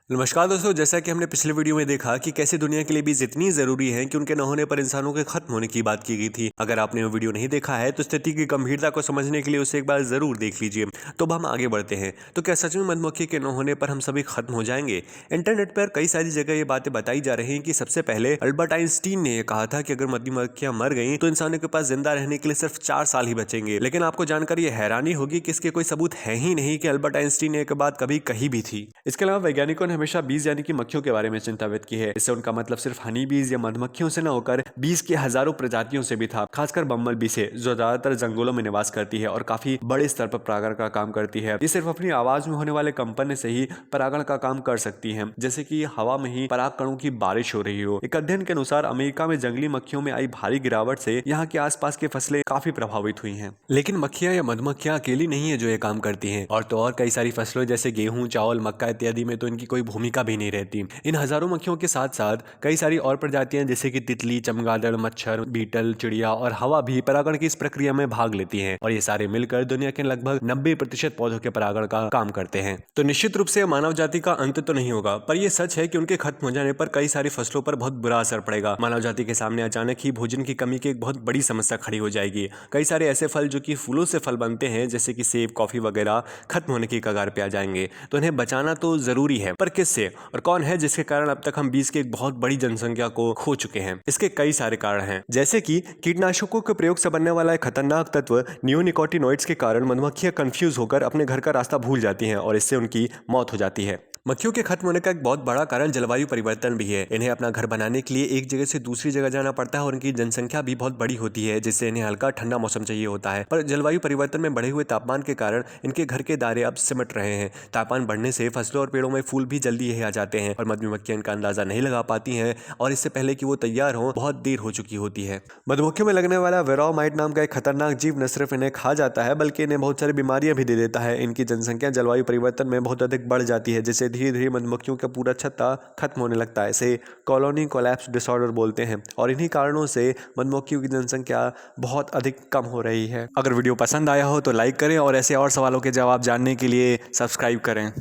नमस्कार दोस्तों, जैसा कि हमने पिछले वीडियो में देखा कि कैसे दुनिया के लिए बीज इतनी जरूरी है कि उनके न होने पर इंसानों के खत्म होने की बात की गई थी। अगर आपने वो वीडियो नहीं देखा है तो स्थिति की गंभीरता को समझने के लिए उसे एक बार जरूर देख लीजिए। तो अब हम आगे बढ़ते हैं। तो क्या सच में मधुमक्खी के न होने पर हम सभी खत्म हो जाएंगे? इंटरनेट पर कई सारी जगह ये बातें बताई जा रही हैं कि सबसे पहले अल्बर्ट आइंस्टीन ने यह कहा था कि अगर मधुमक्खियां मर गई तो इंसानों के पास जिंदा रहने के लिए सिर्फ 4 साल ही बचेंगे। लेकिन आपको जानकर यह हैरानी होगी कि इसके कोई सबूत है ही नहीं कि अल्बर्ट आइंस्टीन ने एक बात कभी कही भी थी। इसके अलावा वैज्ञानिकों ने हमेशा बीज यानी कि मक्खियों के बारे में चिंता व्यक्त की है। इससे उनका मतलब सिर्फ हनी बीज या मधुमक्खियों से न होकर बीज की हजारों प्रजातियों से भी था, खासकर बम्बल बी से, जो ज्यादातर जंगलों में निवास करती है और काफी बड़े स्तर पर परागण का काम करती है। ये सिर्फ अपनी आवाज में होने वाले कंपन से ही परागण का काम कर सकती है, जैसे कि हवा में ही पराग कणों की बारिश हो रही हो। एक अध्ययन के अनुसार अमेरिका में जंगली मक्खियों में आई भारी गिरावट से यहाँ के आसपास की फसलें काफी प्रभावित हुई हैं। लेकिन मक्खियां या मधुमक्खियां अकेली नहीं है जो ये काम करती हैं, और तो और कई सारी फसलों जैसे गेहूं, चावल, मक्का इत्यादि में तो इनकी कोई भूमिका भी नहीं रहती। इन हजारों मक्खियों के साथ साथ कई सारी और प्रजातियां जैसे कि तितली, चमगादड़, मच्छर, बीटल, चिड़िया और हवा भी परागण की इस प्रक्रिया में भाग लेती हैं, और ये सारे मिलकर दुनिया के लगभग 90% पौधों के परागण का काम करते हैं। तो निश्चित रूप से मानव जाति का अंत तो नहीं होगा, पर यह सच है कि उनके खत्म हो जाने पर कई सारी फसलों पर बहुत बुरा असर पड़ेगा। मानव जाति के सामने अचानक ही भोजन की कमी की एक बहुत बड़ी समस्या खड़ी हो जाएगी। कई सारे ऐसे फल जो कि फूलों से फल बनते हैं जैसे कि सेब, कॉफी वगैरह खत्म होने की कगार पे आ जाएंगे। तो इन्हें बचाना तो जरूरी है, पर किससे और कौन है जिसके कारण अब तक हम बीज की एक बहुत बड़ी जनसंख्या को खो चुके हैं? इसके कई सारे कारण हैं, जैसे कि कीटनाशकों के प्रयोग से बनने वाला एक खतरनाक तत्व नियोनिकोटिनॉइड्स के कारण मधुमक्खियां कंफ्यूज होकर अपने घर का रास्ता भूल जाती हैं और इससे उनकी मौत हो जाती है। मक्खियों के खत्म होने का एक बहुत बड़ा कारण जलवायु परिवर्तन भी है। इन्हें अपना घर बनाने के लिए एक जगह से दूसरी जगह जाना पड़ता है और इनकी जनसंख्या भी बहुत बड़ी होती है, जिससे इन्हें हल्का ठंडा मौसम चाहिए होता है। पर जलवायु परिवर्तन में बढ़े हुए तापमान के कारण इनके घर के दायरे अब सिमट रहे हैं। तापमान बढ़ने से फसलों और पेड़ों में फूल भी जल्दी ही आ जाते हैं और मधुमक्खियां इनका अंदाजा नहीं लगा पाती हैं, और इससे पहले कि वो तैयार हो बहुत देर हो चुकी होती है। मधुमक्खियों में लगने वाला वेरोमाइट नाम का एक खतरनाक जीव न सिर्फ इन्हें खा जाता है बल्कि इन्हें बहुत सारी बीमारियां भी दे देता है। इनकी जनसंख्या जलवायु परिवर्तन में बहुत अधिक बढ़ जाती है, जिससे धीरे धीरे मधुमक्खियों का पूरा छत्ता खत्म होने लगता है। इसे कॉलोनी कोलैप्स डिसऑर्डर बोलते हैं, और इन्हीं कारणों से मधुमक्खियों की जनसंख्या बहुत अधिक कम हो रही है। अगर वीडियो पसंद आया हो तो लाइक करें और ऐसे और सवालों के जवाब जानने के लिए सब्सक्राइब करें।